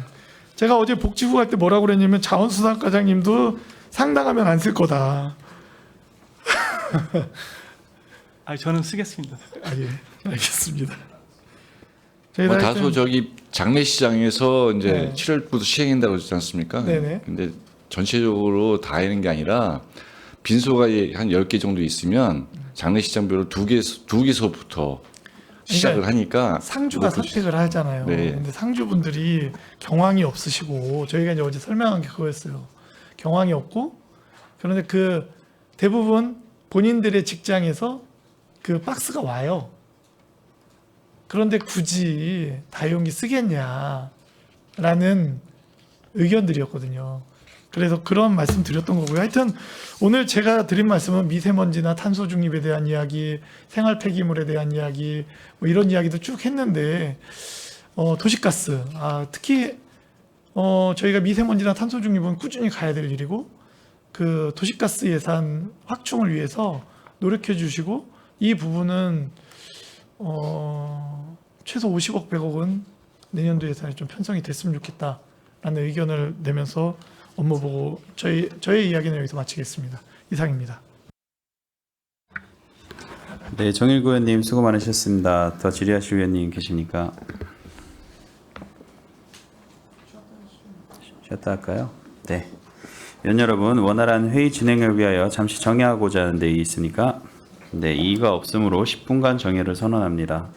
제가 어제 복지부 갈 때 뭐라고 그랬냐면 자원수당과장님도 상당하면 안 쓸 거다. 저는 쓰겠습니다. 예, 알겠습니다. 저희 뭐 하여튼- 다소 저기 장례시장에서 이제 네. 7월부터 시행한다고 그러지 않습니까? 네네. 근데 전체적으로 다 하는 게 아니라 빈소가 한 10개 정도 있으면 장례식장별로 두 개소부터 시작을 하니까 상주가 그것도 선택을 하잖아요. 네. 근데 상주분들이 경황이 없으시고 저희가 이제 어제 설명한 게 그거였어요. 경황이 없고 그런데 그 대부분 본인들의 직장에서 그 박스가 와요. 그런데 굳이 다용기 쓰겠냐라는 의견들이었거든요. 그래서 그런 말씀 드렸던 거고요. 하여튼 오늘 제가 드린 말씀은 미세먼지나 탄소 중립에 대한 이야기, 생활 폐기물에 대한 이야기, 뭐 이런 이야기도 쭉 했는데 도시가스, 특히 저희가 미세먼지나 탄소 중립은 꾸준히 가야 될 일이고 그 도시가스 예산 확충을 위해서 노력해 주시고 이 부분은 최소 50억 100억은 내년도 예산에 좀 편성이 됐으면 좋겠다라는 의견을 내면서 업무 보고 저의 이야기는 여기서 마치겠습니다. 이상입니다. 네, 정일구 의원님 수고 많으셨습니다. 더 질의하실 의원님 계십니까? 쉬었다 할까요? 네. 위원 여러분, 원활한 회의 진행을 위하여 잠시 정회하고자 하는 데이 있으니까 이의가 없으므로 10분간 정회를 선언합니다.